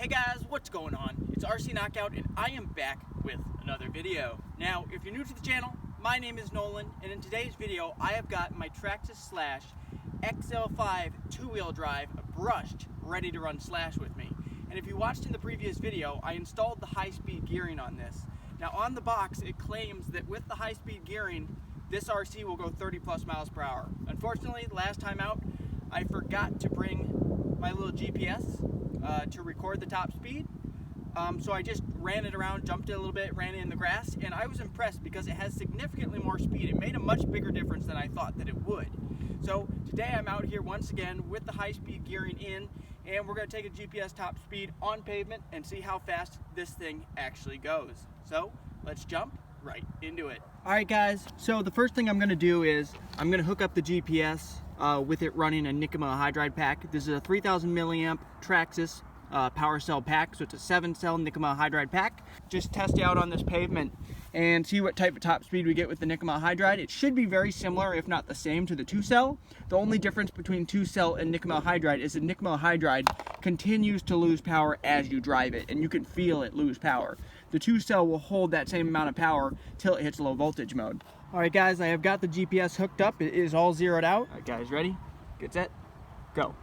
Hey guys, what's going on? It's RC Knockout and I am back with another video. Now, if you're new to the channel, my name is Nolan, and in today's video I have got my Traxxas Slash XL5 two-wheel drive brushed, ready to run Slash with me. And if you watched in the previous video, I installed the high-speed gearing on this. Now on the box it claims that with the high-speed gearing, this RC will go 30 plus miles per hour. Unfortunately, last time out, I forgot to bring my little GPS to record the top speed. So I just ran it around, jumped it a little bit, ran it in the grass, and I was impressed because it has significantly more speed. It made a much bigger difference than I thought that it would. So today I'm out here once again with the high-speed gearing in, and we're going to take a GPS top speed on pavement and see how fast this thing actually goes. So let's jump right into it. Alright guys, so the first thing I'm going to do is I'm going to hook up the GPS with it running a NiMH hydride pack. This is a 3000 milliamp Traxxas power cell pack, so it's a 7-cell NiMH hydride pack. Just test it out on this pavement and see what type of top speed we get with the NiMH hydride. It should be very similar, if not the same, to the 2-cell. The only difference between 2-cell and NiMH hydride is the NiMH hydride continues to lose power as you drive it, and you can feel it lose power. The 2-cell will hold that same amount of power till it hits low voltage mode. Alright guys, I have got the GPS hooked up. It is all zeroed out. Alright guys, ready? Get set, go.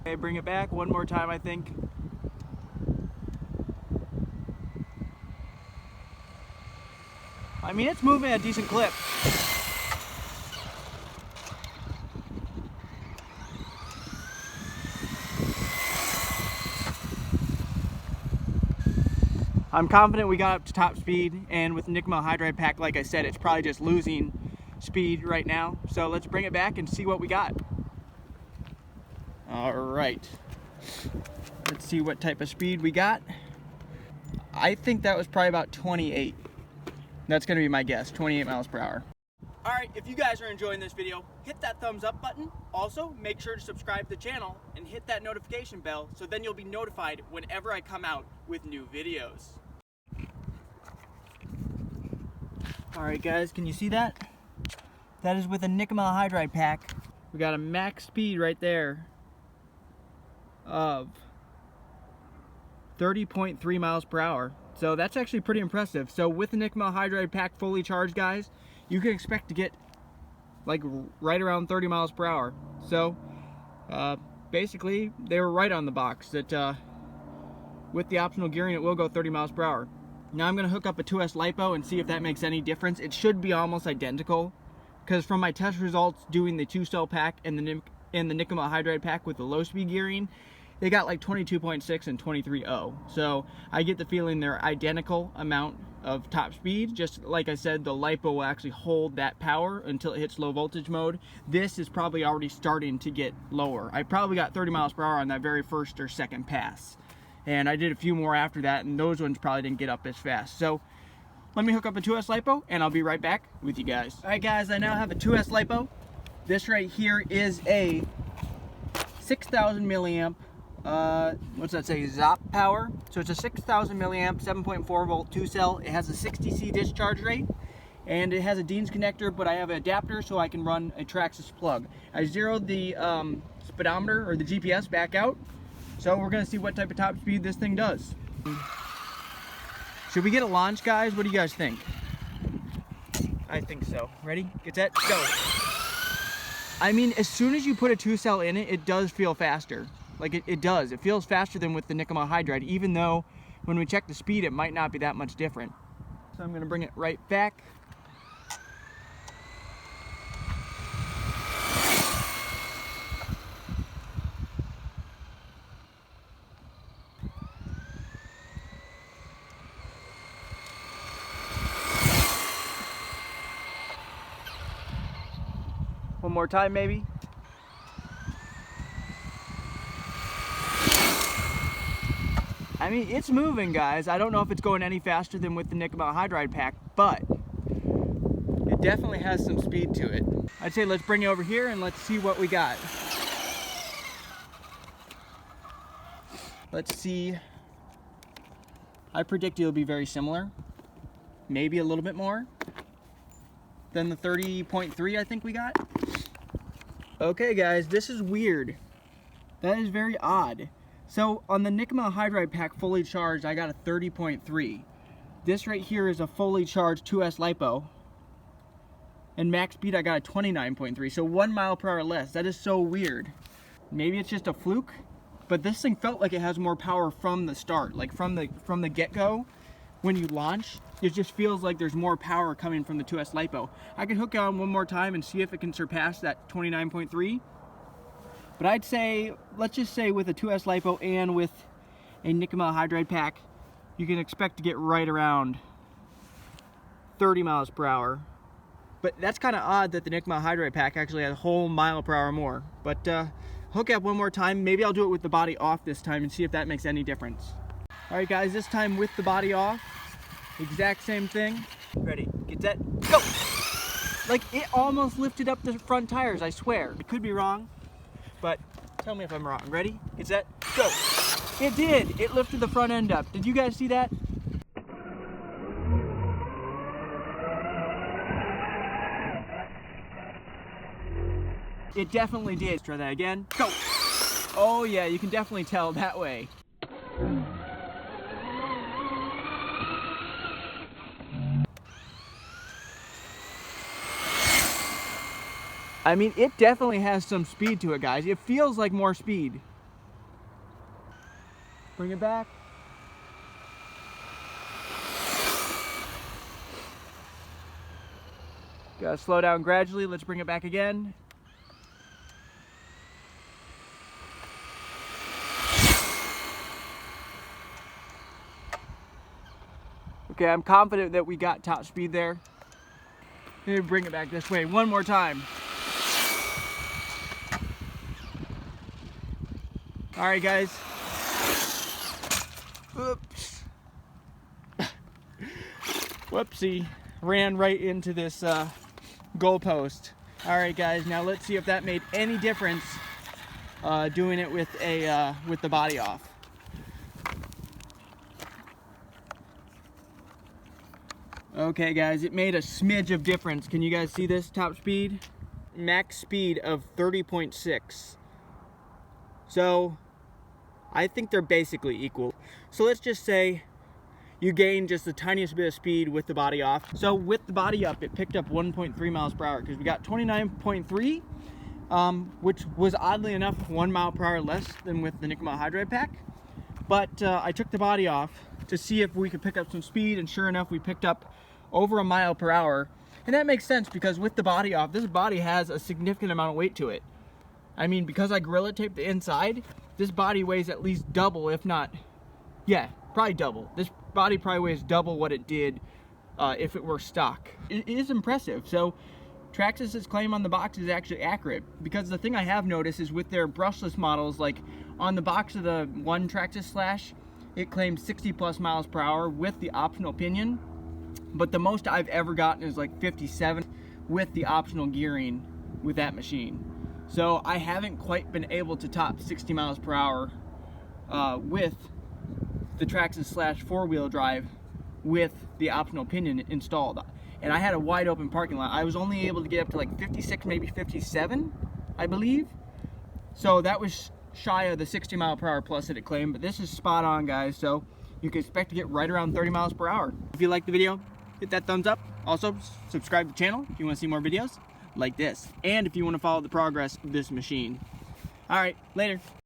Okay, bring it back one more time, I think. I mean, it's moving at a decent clip. I'm confident we got up to top speed, and with the NiMH hydride pack, like I said, it's probably just losing speed right now. So let's bring it back and see what we got. All right, let's see what type of speed we got. I think that was probably about 28. That's gonna be my guess, 28 miles per hour. All right, if you guys are enjoying this video, hit that thumbs up button. Also, make sure to subscribe to the channel and hit that notification bell so then you'll be notified whenever I come out with new videos. All right guys, can you see that? That is with a NiMH hydride pack. We got a max speed right there of 30.3 miles per hour. So that's actually pretty impressive. So with the NiMH hydride pack fully charged, guys, you can expect to get like right around 30 miles per hour. So basically they were right on the box that with the optional gearing it will go 30 miles per hour. Now I'm going to hook up a 2S LiPo and see if that makes any difference. It should be almost identical, because from my test results doing the 2-cell pack and the NiMH hydride pack with the low speed gearing, they got like 22.6 and 23.0. So I get the feeling they're identical amount of top speed. Just like I said, the LiPo will actually hold that power until it hits low voltage mode. This is probably already starting to get lower. I probably got 30 miles per hour on that very first or second pass. And I did a few more after that, and those ones probably didn't get up as fast. So let me hook up a 2S LiPo and I'll be right back with you guys. All right guys, I now have a 2S LiPo. This right here is a 6,000 milliamp what's that say, ZOP power. So it's a 6,000 milliamp 7.4 volt 2-cell. It has a 60C discharge rate and it has a Dean's connector, but I have an adapter so I can run a Traxxas plug. I zeroed the speedometer or the GPS back out, so we're gonna see what type of top speed this thing does. Should we get a launch, guys? What do you guys think? I think so. Ready, get set, go. I mean, as soon as you put a 2-cell in it, it does feel faster. Like it does. It feels faster than with the NiMH hydride, even though when we check the speed, it might not be that much different. So I'm going to bring it right back. One more time, maybe. I mean, it's moving, guys. I don't know if it's going any faster than with the NiMH hydride pack, but it definitely has some speed to it. I'd say let's bring it over here and let's see what we got. Let's see. I predict it'll be very similar. Maybe a little bit more. than the 30.3 I think we got. Okay guys, this is weird. That is very odd. So on the NiMH hydride pack fully charged, I got a 30.3. This right here is a fully charged 2S LiPo. And max speed I got a 29.3, so 1 mile per hour less. That is so weird. Maybe it's just a fluke, but this thing felt like it has more power from the start, like from the get-go. When you launch, it just feels like there's more power coming from the 2S LiPo. I can hook it on one more time and see if it can surpass that 29.3. But I'd say, let's just say with a 2S LiPo and with a NiMH hydride pack, you can expect to get right around 30 miles per hour. But that's kind of odd that the NiMH hydride pack actually has a whole mile per hour more. But hook it up one more time. Maybe I'll do it with the body off this time and see if that makes any difference. All right guys, this time with the body off, exact same thing. Ready, get set, go! Like it almost lifted up the front tires, I swear. It could be wrong, but tell me if I'm wrong. Ready, get set, go! It did, it lifted the front end up. Did you guys see that? It definitely did. Let's try that again, go! Oh yeah, you can definitely tell that way. I mean, it definitely has some speed to it, guys. It feels like more speed. Bring it back. Gotta slow down gradually. Let's bring it back again. Okay, I'm confident that we got top speed there. Maybe bring it back this way one more time. All right, guys. Oops. Whoopsie. Ran right into this goalpost. All right, guys. Now let's see if that made any difference doing it with the body off. Okay, guys. It made a smidge of difference. Can you guys see this top speed? Max speed of 30.6. So I think they're basically equal. So let's just say you gain just the tiniest bit of speed with the body off. So with the body up, it picked up 1.3 miles per hour because we got 29.3, which was oddly enough 1 mile per hour less than with the NiMH hydride pack. But I took the body off to see if we could pick up some speed, and sure enough, we picked up over 1 mile per hour. And that makes sense because with the body off, this body has a significant amount of weight to it. I mean, because I Gorilla Taped the inside, this body weighs at least double, if not, yeah, probably double. This body probably weighs double what it did if it were stock. It is impressive. So Traxxas' claim on the box is actually accurate, because the thing I have noticed is with their brushless models, like on the box of the one Traxxas Slash, it claims 60 plus miles per hour with the optional pinion, but the most I've ever gotten is like 57 with the optional gearing with that machine. So I haven't quite been able to top 60 miles per hour with the Traxxas Slash 4-wheel drive with the optional pinion installed. And I had a wide open parking lot. I was only able to get up to like 56, maybe 57, I believe. So that was shy of the 60 mile per hour plus that it claimed, but this is spot on, guys. So you can expect to get right around 30 miles per hour. If you liked the video, hit that thumbs up. Also, subscribe to the channel if you want to see more videos like this, and if you want to follow the progress of this machine. All right, later.